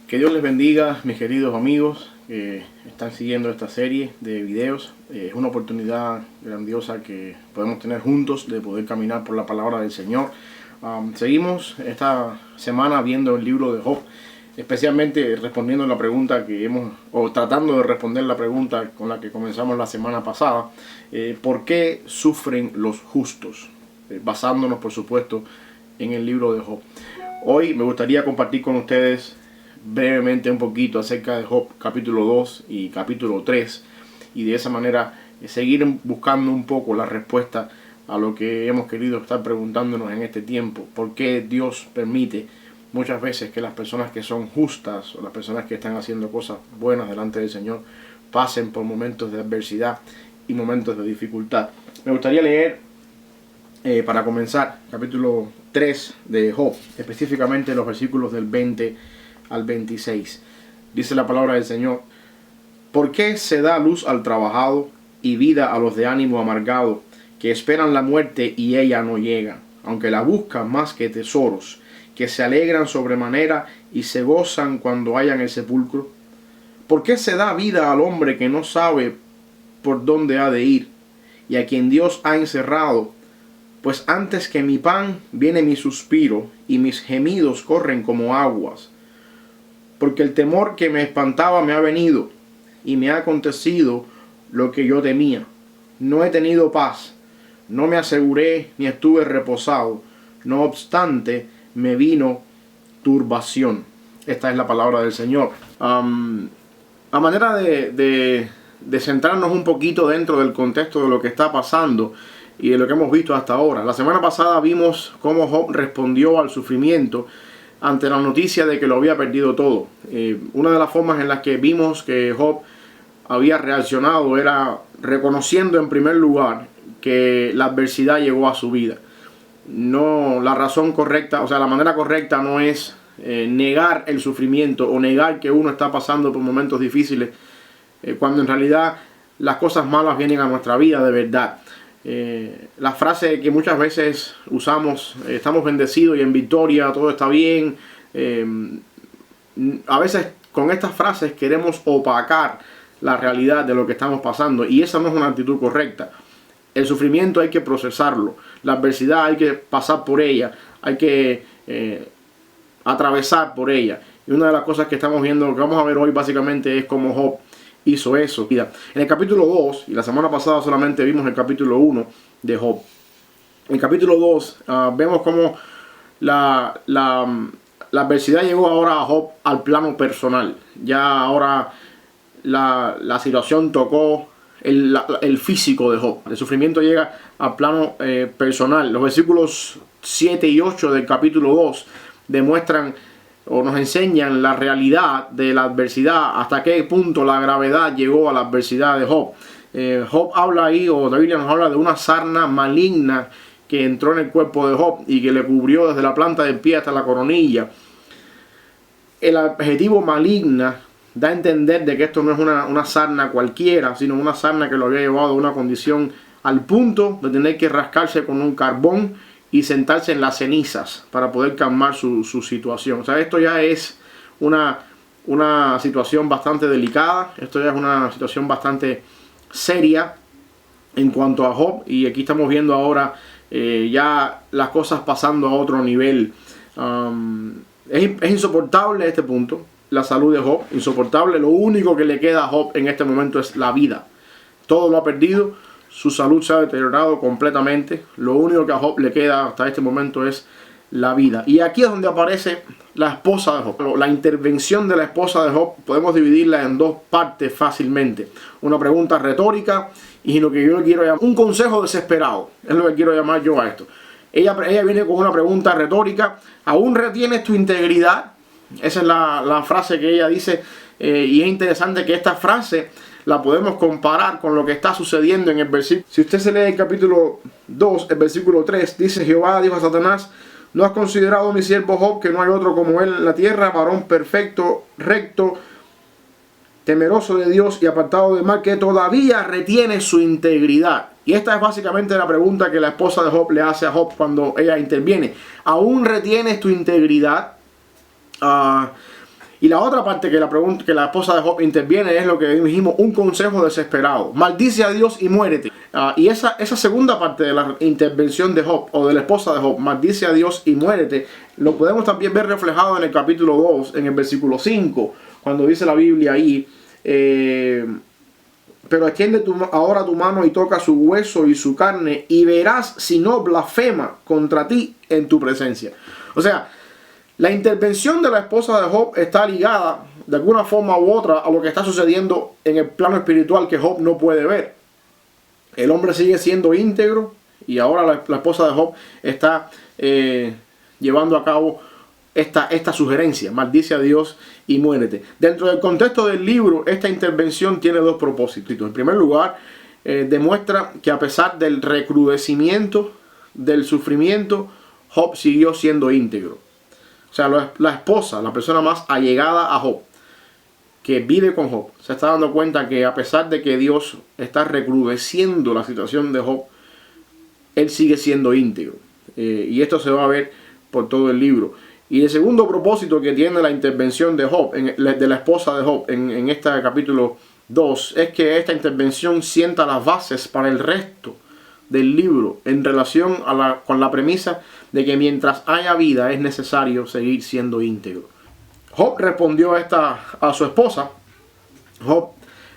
Que Dios les bendiga, mis queridos amigos que están siguiendo esta serie de videos. Es una oportunidad grandiosa que podemos tener juntos de poder caminar por la palabra del Señor. Seguimos esta semana viendo el libro de Job, especialmente respondiendo la pregunta o tratando de responder la pregunta con la que comenzamos la semana pasada. ¿Por qué sufren los justos? Basándonos, por supuesto, en el libro de Job. Hoy me gustaría compartir con ustedes brevemente un poquito acerca de Job capítulo 2 y capítulo 3, y de esa manera seguir buscando un poco la respuesta a lo que hemos querido estar preguntándonos en este tiempo. ¿Por qué Dios permite muchas veces que las personas que son justas o las personas que están haciendo cosas buenas delante del Señor pasen por momentos de adversidad y momentos de dificultad? Me gustaría leer para comenzar capítulo 3 de Job, específicamente los versículos del 20 al 26. Dice la palabra del Señor: ¿Por qué se da luz al trabajado y vida a los de ánimo amargado, que esperan la muerte y ella no llega, aunque la buscan más que tesoros, que se alegran sobremanera y se gozan cuando hallan el sepulcro? ¿Por qué se da vida al hombre que no sabe por dónde ha de ir, y a quien Dios ha encerrado? Pues antes que mi pan viene mi suspiro, y mis gemidos corren como aguas. Porque el temor que me espantaba me ha venido, y me ha acontecido lo que yo temía. No he tenido paz, no me aseguré ni estuve reposado. No obstante, me vino turbación. Esta es la palabra del Señor. A manera de centrarnos un poquito dentro del contexto de lo que está pasando y de lo que hemos visto hasta ahora. La semana pasada vimos cómo Job respondió al sufrimiento ante la noticia de que lo había perdido todo. Una de las formas en las que vimos que Job había reaccionado era reconociendo en primer lugar que la adversidad llegó a su vida. No, la razón correcta, o sea, la manera correcta no es negar el sufrimiento o negar que uno está pasando por momentos difíciles, cuando en realidad las cosas malas vienen a nuestra vida de verdad. La frase que muchas veces usamos, estamos bendecidos y en victoria, todo está bien. A veces con estas frases queremos opacar la realidad de lo que estamos pasando, y esa no es una actitud correcta. El sufrimiento hay que procesarlo, la adversidad hay que pasar por ella, hay que atravesar por ella. Y una de las cosas que estamos viendo, que vamos a ver hoy básicamente, es cómo Job hizo eso. En el capítulo 2, y la semana pasada solamente vimos el capítulo 1 de Job. En el capítulo 2 vemos cómo la adversidad llegó ahora a Job al plano personal. Ya ahora la situación tocó el físico de Job. El sufrimiento llega al plano personal. Los versículos 7 y 8 del capítulo 2 demuestran o nos enseñan la realidad de la adversidad, hasta qué punto la gravedad llegó a la adversidad de Job. Job habla ahí, o la Biblia nos habla de una sarna maligna que entró en el cuerpo de Job y que le cubrió desde la planta del pie hasta la coronilla. El adjetivo maligna da a entender de que esto no es una sarna cualquiera, sino una sarna que lo había llevado a una condición al punto de tener que rascarse con un carbón y sentarse en las cenizas para poder calmar su situación. O sea, esto ya es una situación bastante delicada, esto ya es una situación bastante seria en cuanto a Job, y aquí estamos viendo ahora ya las cosas pasando a otro nivel. Es insoportable este punto, la salud de Job, insoportable. Lo único que le queda a Job en este momento es la vida. Todo lo ha perdido. Su salud se ha deteriorado completamente. Lo único que a Job le queda hasta este momento es la vida. Y aquí es donde aparece la esposa de Job. La intervención de la esposa de Job podemos dividirla en dos partes fácilmente. Una pregunta retórica y lo que yo quiero llamar un consejo desesperado. Es lo que quiero llamar yo a esto. Ella viene con una pregunta retórica. ¿Aún retienes tu integridad? Esa es la frase que ella dice. Y es interesante que esta frase la podemos comparar con lo que está sucediendo en el versículo. Si usted se lee el capítulo 2, el versículo 3, dice: Jehová dijo a Satanás: ¿no has considerado mi siervo Job, que no hay otro como él en la tierra, varón perfecto, recto, temeroso de Dios y apartado del mal, que todavía retiene su integridad? Y esta es básicamente la pregunta que la esposa de Job le hace a Job cuando ella interviene. ¿Aún retienes tu integridad? Y la otra parte que la esposa de Job interviene es lo que dijimos, un consejo desesperado. Maldice a Dios y muérete. Y esa segunda parte de la intervención de Job, o de la esposa de Job, maldice a Dios y muérete, lo podemos también ver reflejado en el capítulo 2, en el versículo 5, cuando dice la Biblia ahí, pero extiende ahora tu mano y toca su hueso y su carne, y verás si no blasfema contra ti en tu presencia. O sea, la intervención de la esposa de Job está ligada de alguna forma u otra a lo que está sucediendo en el plano espiritual que Job no puede ver. El hombre sigue siendo íntegro y ahora la esposa de Job está llevando a cabo esta sugerencia: maldice a Dios y muérete. Dentro del contexto del libro, esta intervención tiene dos propósitos. En primer lugar, demuestra que a pesar del recrudecimiento del sufrimiento, Job siguió siendo íntegro. O sea, la esposa, la persona más allegada a Job, que vive con Job, se está dando cuenta que a pesar de que Dios está recrudeciendo la situación de Job, él sigue siendo íntegro. Y esto se va a ver por todo el libro. Y el segundo propósito que tiene la intervención de Job, de la esposa de Job, en este capítulo 2, es que esta intervención sienta las bases para el resto del libro en relación con la premisa de que mientras haya vida es necesario seguir siendo íntegro. Job respondió a su esposa. Job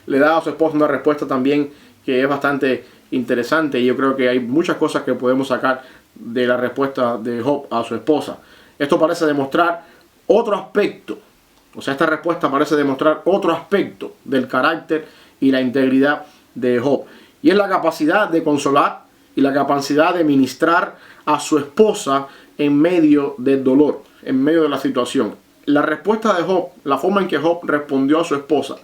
le da a su esposa una respuesta también que es bastante interesante, y yo creo que hay muchas cosas que podemos sacar de la respuesta de Job a su esposa. Esto parece demostrar otro aspecto, o sea, esta respuesta parece demostrar otro aspecto del carácter y la integridad de Job, y es la capacidad de consolar y la capacidad de ministrar a su esposa en medio del dolor, en medio de la situación. La respuesta de Job, la forma en que Job respondió a su esposa,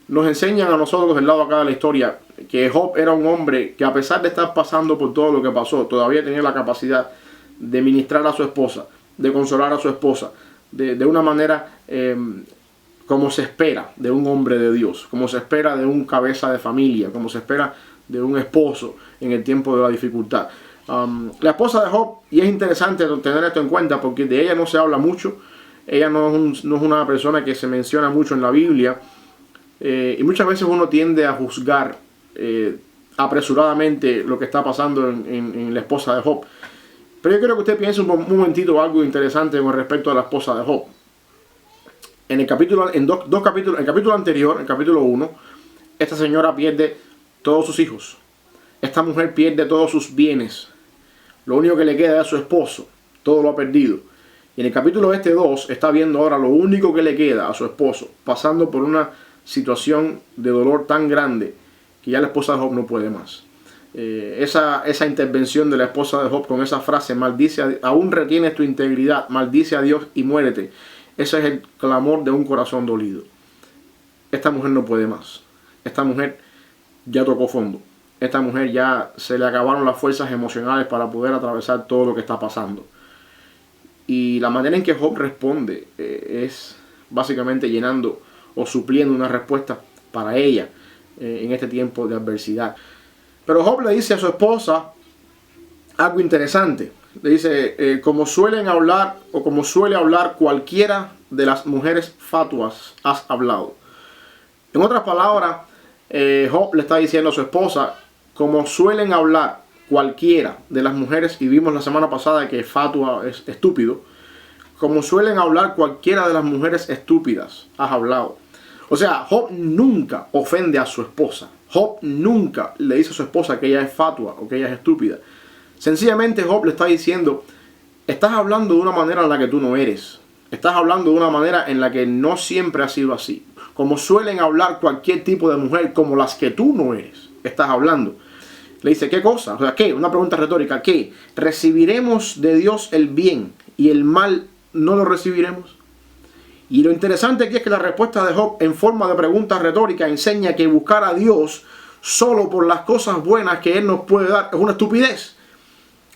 nos enseñan a nosotros del lado acá de la historia que Job era un hombre que, a pesar de estar pasando por todo lo que pasó, todavía tenía la capacidad de ministrar a su esposa, de consolar a su esposa, de una manera como se espera de un hombre de Dios, como se espera de un cabeza de familia, como se espera de un esposo en el tiempo de la dificultad. La esposa de Job, y es interesante tener esto en cuenta porque de ella no se habla mucho. Ella no es una persona que se menciona mucho en la Biblia, y muchas veces uno tiende a juzgar apresuradamente lo que está pasando en la esposa de Job. Pero yo quiero que usted piense un momentito algo interesante con respecto a la esposa de Job. En el capítulo anterior, en el capítulo 1, esta señora pierde todos sus hijos. Esta mujer pierde todos sus bienes. Lo único que le queda es su esposo. Todo lo ha perdido. Y en el capítulo 2 está viendo ahora lo único que le queda a su esposo, pasando por una situación de dolor tan grande que ya la esposa de Job no puede más. Esa intervención de la esposa de Job con esa frase: maldice, aún retienes tu integridad, maldice a Dios y muérete. Ese es el clamor de un corazón dolido. Esta mujer no puede más. Esta mujer ya tocó fondo. Esta mujer ya se le acabaron las fuerzas emocionales para poder atravesar todo lo que está pasando. Y la manera en que Job responde es básicamente llenando o supliendo una respuesta para ella en este tiempo de adversidad. Pero Job le dice a su esposa algo interesante. Le dice, como suelen hablar o como suele hablar cualquiera de las mujeres fatuas, has hablado. En otras palabras, Job le está diciendo a su esposa, como suelen hablar cualquiera de las mujeres, y vimos la semana pasada que fatua es estúpido, como suelen hablar cualquiera de las mujeres estúpidas, has hablado. O sea, Job nunca ofende a su esposa. Job nunca le dice a su esposa que ella es fatua o que ella es estúpida. Sencillamente Job le está diciendo, estás hablando de una manera en la que tú no eres. Estás hablando de una manera en la que no siempre ha sido así. Como suelen hablar cualquier tipo de mujer, como las que tú no eres. Estás hablando. Le dice, ¿qué cosa? O sea, ¿qué? Una pregunta retórica. ¿Qué? ¿Recibiremos de Dios el bien y el mal no lo recibiremos? Y lo interesante aquí es que la respuesta de Job en forma de pregunta retórica enseña que buscar a Dios solo por las cosas buenas que Él nos puede dar es una estupidez.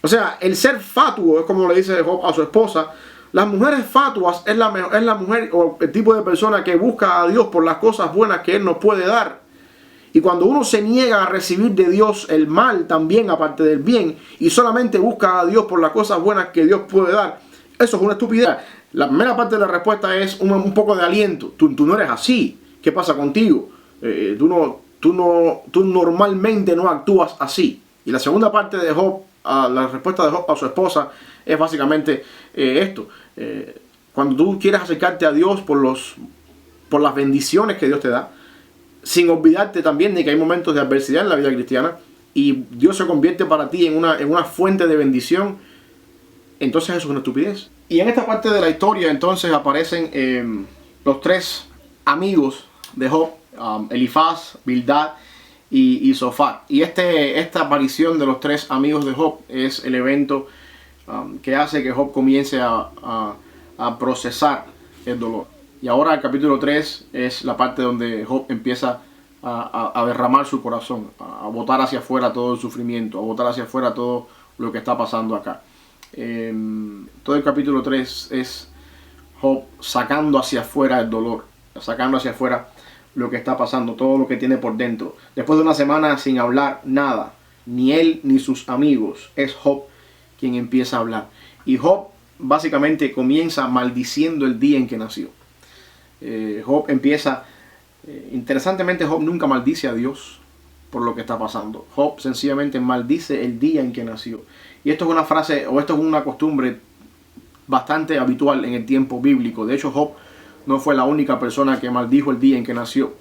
O sea, el ser fatuo es como le dice Job a su esposa. Las mujeres fatuas es la mujer o el tipo de persona que busca a Dios por las cosas buenas que Él nos puede dar. Y cuando uno se niega a recibir de Dios el mal también aparte del bien y solamente busca a Dios por las cosas buenas que Dios puede dar, eso es una estupidez. La primera parte de la respuesta es un poco de aliento. Tú no eres así. ¿Qué pasa contigo? Tú normalmente no actúas así. Y la segunda parte de Job, la respuesta de Job a su esposa, es básicamente esto. Cuando tú quieres acercarte a Dios por las bendiciones que Dios te da, sin olvidarte también de que hay momentos de adversidad en la vida cristiana, y Dios se convierte para ti en una fuente de bendición, entonces eso es una estupidez. Y en esta parte de la historia entonces aparecen los tres amigos de Job, Elifaz, Bildad y Zofar. Y esta aparición de los tres amigos de Job es el evento que hace que Job comience a procesar el dolor. Y ahora el capítulo 3 es la parte donde Job empieza a derramar su corazón, a botar hacia afuera todo el sufrimiento, a botar hacia afuera todo lo que está pasando acá. Todo el capítulo 3 es Job sacando hacia afuera el dolor, sacando hacia afuera lo que está pasando, todo lo que tiene por dentro. Después de una semana sin hablar nada, ni él ni sus amigos, es Job quien empieza a hablar. Y Job básicamente comienza maldiciendo el día en que nació. Job empieza, interesantemente Job nunca maldice a Dios por lo que está pasando. Job sencillamente maldice el día en que nació. Y esto es una frase, o esto es una costumbre bastante habitual en el tiempo bíblico. De hecho, Job no fue la única persona que maldijo el día en que nació.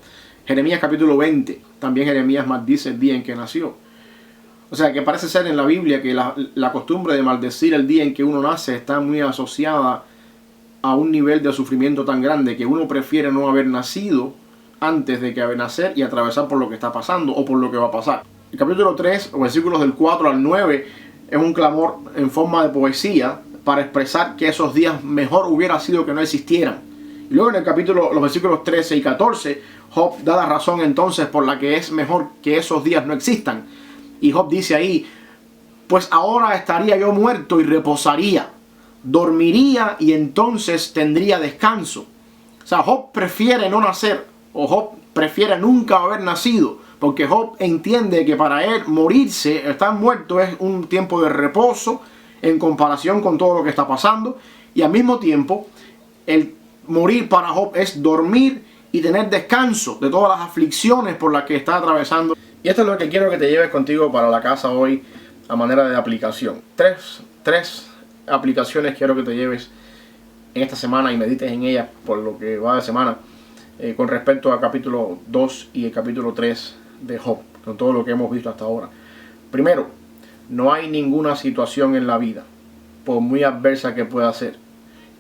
Jeremías capítulo 20, también Jeremías maldice el día en que nació. O sea que parece ser en la Biblia que la costumbre de maldecir el día en que uno nace está muy asociada a un nivel de sufrimiento tan grande que uno prefiere no haber nacido antes de que nacer y atravesar por lo que está pasando o por lo que va a pasar. El capítulo 3, versículos del 4 al 9, es un clamor en forma de poesía para expresar que esos días mejor hubiera sido que no existieran. Y luego en el capítulo, los versículos 13 y 14, Job da la razón entonces por la que es mejor que esos días no existan. Y Job dice ahí, pues ahora estaría yo muerto y reposaría, dormiría y entonces tendría descanso. O sea, Job prefiere no nacer, o Job prefiere nunca haber nacido, porque Job entiende que para él morirse, estar muerto, es un tiempo de reposo en comparación con todo lo que está pasando. Y al mismo tiempo, el morir para Job es dormir y tener descanso de todas las aflicciones por las que está atravesando. Y esto es lo que quiero que te lleves contigo para la casa hoy a manera de aplicación. Tres aplicaciones quiero que te lleves en esta semana y medites en ellas por lo que va de semana con respecto al capítulo 2 y el capítulo 3 de Job, con todo lo que hemos visto hasta ahora. Primero, no hay ninguna situación en la vida, por muy adversa que pueda ser,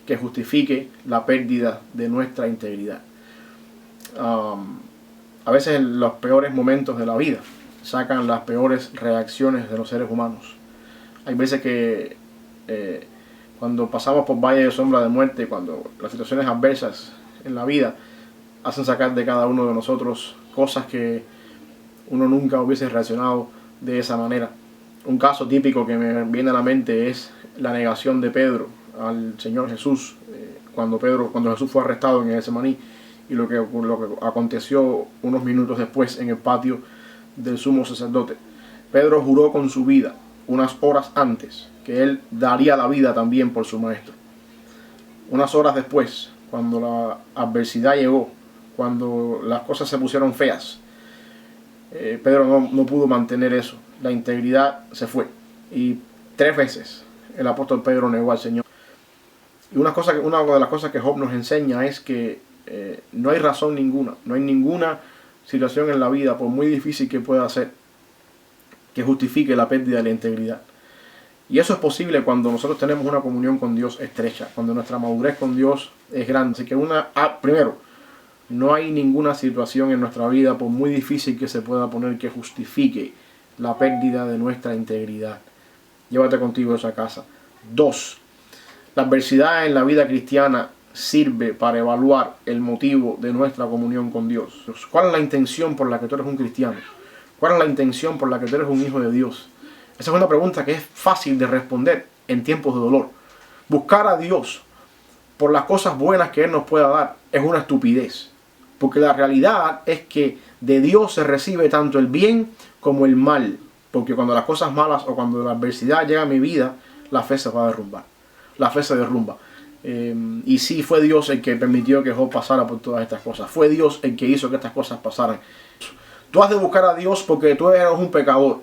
que justifique la pérdida de nuestra integridad. A veces en los peores momentos de la vida sacan las peores reacciones de los seres humanos. Hay veces que cuando pasamos por valle de sombra de muerte, cuando las situaciones adversas en la vida hacen sacar de cada uno de nosotros cosas que uno nunca hubiese reaccionado de esa manera. Un caso típico que me viene a la mente es la negación de Pedro al Señor Jesús, cuando Jesús fue arrestado en Getsemaní, y lo que aconteció unos minutos después en el patio del sumo sacerdote. Pedro juró con su vida unas horas antes que él daría la vida también por su maestro. Unas horas después, cuando la adversidad llegó, cuando las cosas se pusieron feas, Pedro no pudo mantener eso. La integridad se fue. Y 3 veces el apóstol Pedro negó al Señor. Y una de las cosas que Job nos enseña es que no hay razón ninguna, no hay ninguna situación en la vida, por muy difícil que pueda ser, que justifique la pérdida de la integridad. Y eso es posible cuando nosotros tenemos una comunión con Dios estrecha, cuando nuestra madurez con Dios es grande. Así que primero, no hay ninguna situación en nuestra vida, por muy difícil que se pueda poner, que justifique la pérdida de nuestra integridad. Llévate contigo eso a casa. 2. La adversidad en la vida cristiana sirve para evaluar el motivo de nuestra comunión con Dios. ¿Cuál es la intención por la que tú eres un cristiano? ¿Cuál es la intención por la que tú eres un hijo de Dios? Esa es una pregunta que es fácil de responder en tiempos de dolor. Buscar a Dios por las cosas buenas que Él nos pueda dar es una estupidez. Porque la realidad es que de Dios se recibe tanto el bien como el mal. Porque cuando las cosas malas o cuando la adversidad llega a mi vida, la fe se va a derrumbar. La fe se derrumba. Y sí, fue Dios el que permitió que Job pasara por todas estas cosas. Fue Dios el que hizo que estas cosas pasaran. Tú has de buscar a Dios porque tú eres un pecador.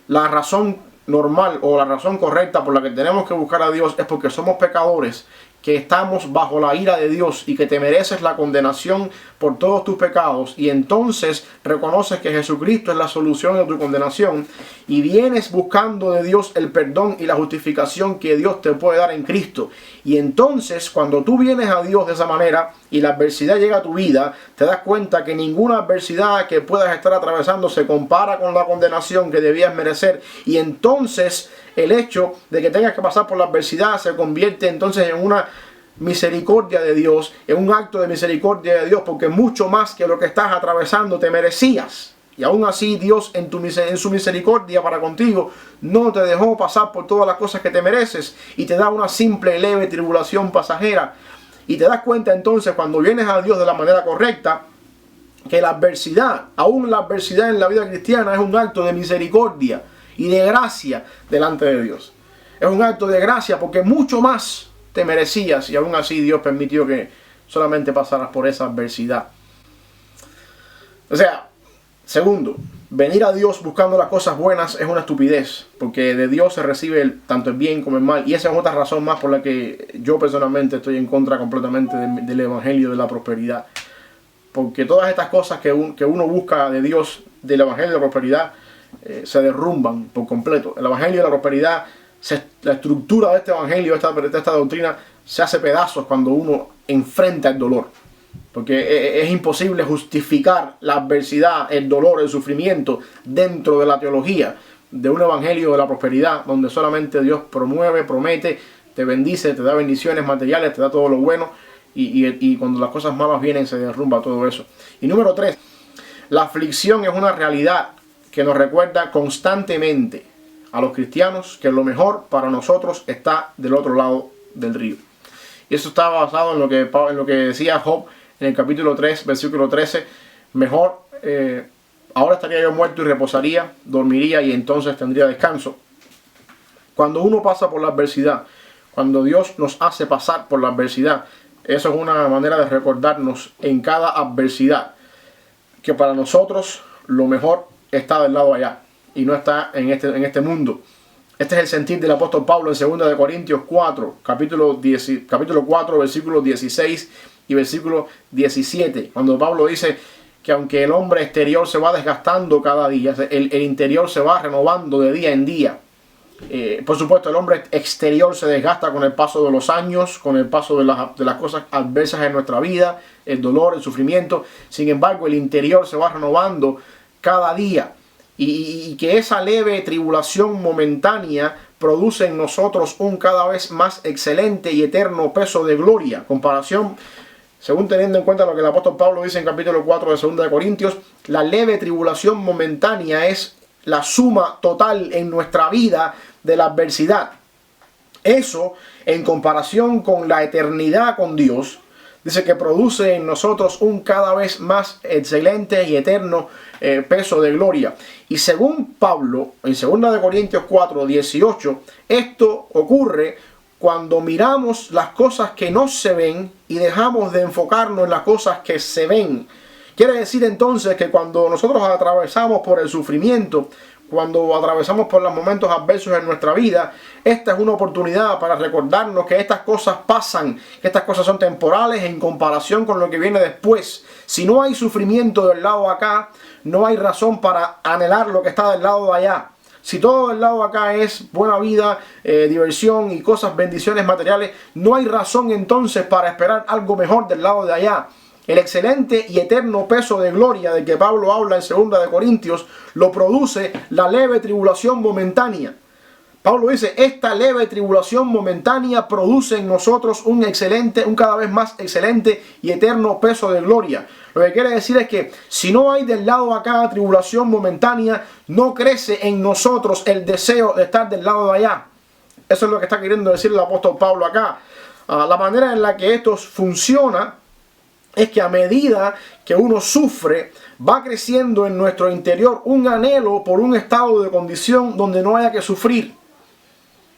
La razón normal o la razón correcta por la que tenemos que buscar a Dios es porque somos pecadores, que estamos bajo la ira de Dios y que te mereces la condenación por todos tus pecados, y entonces reconoces que Jesucristo es la solución de tu condenación y vienes buscando de Dios el perdón y la justificación que Dios te puede dar en Cristo. Y entonces cuando tú vienes a Dios de esa manera y la adversidad llega a tu vida, te das cuenta que ninguna adversidad que puedas estar atravesando se compara con la condenación que debías merecer, y entonces el hecho de que tengas que pasar por la adversidad se convierte entonces en una misericordia de Dios, en un acto de misericordia de Dios, porque mucho más que lo que estás atravesando te merecías. Y aún así Dios en su misericordia para contigo no te dejó pasar por todas las cosas que te mereces y te da una simple leve tribulación pasajera. Y te das cuenta entonces cuando vienes a Dios de la manera correcta que la adversidad, aún la adversidad en la vida cristiana, es un acto de misericordia y de gracia delante de Dios. Es un acto de gracia porque mucho más te merecías y aún así Dios permitió que solamente pasaras por esa adversidad. O sea, segundo, venir a Dios buscando las cosas buenas es una estupidez, porque de Dios se recibe tanto el bien como el mal, y esa es otra razón más por la que yo personalmente estoy en contra completamente del evangelio de la prosperidad. Porque todas estas cosas que uno busca de Dios, del evangelio de la prosperidad, se derrumban por completo. El evangelio de la prosperidad, la estructura de este evangelio, de esta doctrina, se hace pedazos cuando uno enfrenta el dolor. Porque es imposible justificar la adversidad, el dolor, el sufrimiento dentro de la teología de un evangelio de la prosperidad, donde solamente Dios promueve, promete, te bendice, te da bendiciones materiales, te da todo lo bueno, y cuando las cosas malas vienen se derrumba todo eso. Y número 3, la aflicción es una realidad que nos recuerda constantemente a los cristianos que lo mejor para nosotros está del otro lado del río. Y eso está basado en lo que decía Job en el capítulo 3, versículo 13. Mejor, ahora estaría yo muerto y reposaría, dormiría y entonces tendría descanso. Cuando uno pasa por la adversidad, cuando Dios nos hace pasar por la adversidad, eso es una manera de recordarnos en cada adversidad que para nosotros lo mejor está del lado allá y no está en este mundo. Este es el sentir del apóstol Pablo en 2 de Corintios 4, capítulo 4, versículos 16 y versículo 17, cuando Pablo dice que aunque el hombre exterior se va desgastando cada día, el interior se va renovando de día en día. Por supuesto, el hombre exterior se desgasta con el paso de los años, con el paso de las cosas adversas en nuestra vida, el dolor, el sufrimiento. Sin embargo, el interior se va renovando cada día, y que esa leve tribulación momentánea produce en nosotros un cada vez más excelente y eterno peso de gloria. Comparación, según teniendo en cuenta lo que el apóstol Pablo dice en capítulo 4 de 2 de Corintios, la leve tribulación momentánea es la suma total en nuestra vida de la adversidad. Eso, en comparación con la eternidad con Dios, dice que produce en nosotros un cada vez más excelente y eterno peso de gloria. Y según Pablo, en 2 de Corintios 4, 18, esto ocurre cuando miramos las cosas que no se ven y dejamos de enfocarnos en las cosas que se ven. Quiere decir entonces que cuando nosotros atravesamos por el sufrimiento, cuando atravesamos por los momentos adversos en nuestra vida, esta es una oportunidad para recordarnos que estas cosas pasan, que estas cosas son temporales en comparación con lo que viene después. Si no hay sufrimiento del lado de acá, no hay razón para anhelar lo que está del lado de allá. Si todo del lado de acá es buena vida, diversión y cosas, bendiciones materiales, no hay razón entonces para esperar algo mejor del lado de allá. El excelente y eterno peso de gloria del que Pablo habla en 2 de Corintios lo produce la leve tribulación momentánea. Pablo dice, esta leve tribulación momentánea produce en nosotros un cada vez más excelente y eterno peso de gloria. Lo que quiere decir es que si no hay del lado acá tribulación momentánea, no crece en nosotros el deseo de estar del lado de allá. Eso es lo que está queriendo decir el apóstol Pablo acá. La manera en la que esto funciona es que a medida que uno sufre, va creciendo en nuestro interior un anhelo por un estado de condición donde no haya que sufrir.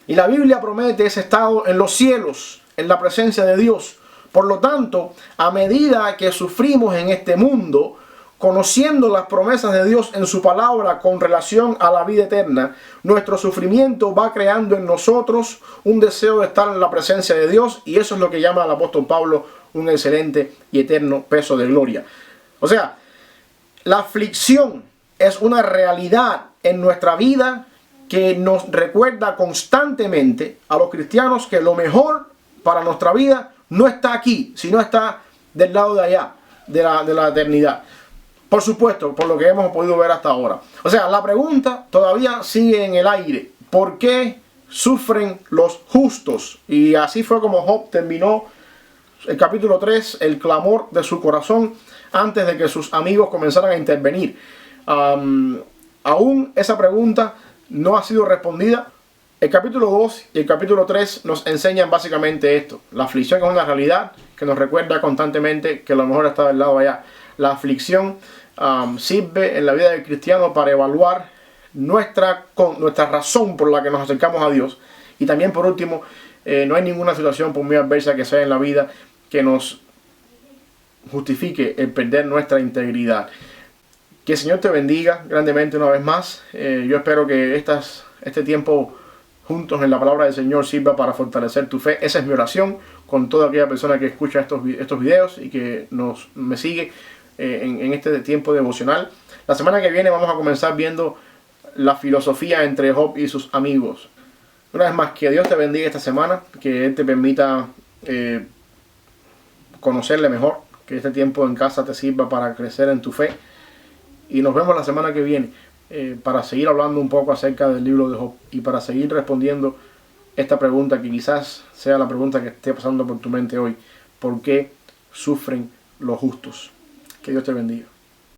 Y la Biblia promete ese estado en los cielos, en la presencia de Dios. Por lo tanto, a medida que sufrimos en este mundo, conociendo las promesas de Dios en su palabra con relación a la vida eterna, nuestro sufrimiento va creando en nosotros un deseo de estar en la presencia de Dios, y eso es lo que llama el apóstol Pablo un excelente y eterno peso de gloria. O sea, la aflicción es una realidad en nuestra vida que nos recuerda constantemente a los cristianos que lo mejor para nuestra vida no está aquí, sino está del lado de allá, de la eternidad. Por supuesto, por lo que hemos podido ver hasta ahora. O sea, la pregunta todavía sigue en el aire. ¿Por qué sufren los justos? Y así fue como Job terminó el capítulo 3, el clamor de su corazón, antes de que sus amigos comenzaran a intervenir. Aún esa pregunta no ha sido respondida. El capítulo 2 y el capítulo 3 nos enseñan básicamente esto. La aflicción es una realidad que nos recuerda constantemente que lo mejor está del lado allá. La aflicción sirve en la vida del cristiano para evaluar nuestra razón por la que nos acercamos a Dios. Y también, por último, no hay ninguna situación, por muy adversa que sea en la vida, que nos justifique el perder nuestra integridad. Que el Señor te bendiga grandemente una vez más. Yo espero que este tiempo juntos en la palabra del Señor sirva para fortalecer tu fe. Esa es mi oración con toda aquella persona que escucha estos videos y que me sigue en este tiempo devocional. La semana que viene vamos a comenzar viendo la filosofía entre Job y sus amigos. Una vez más, que Dios te bendiga esta semana, que Él te permita conocerle mejor, que este tiempo en casa te sirva para crecer en tu fe. Y nos vemos la semana que viene para seguir hablando un poco acerca del libro de Job y para seguir respondiendo esta pregunta que quizás sea la pregunta que esté pasando por tu mente hoy. ¿Por qué sufren los justos? Que Dios te bendiga.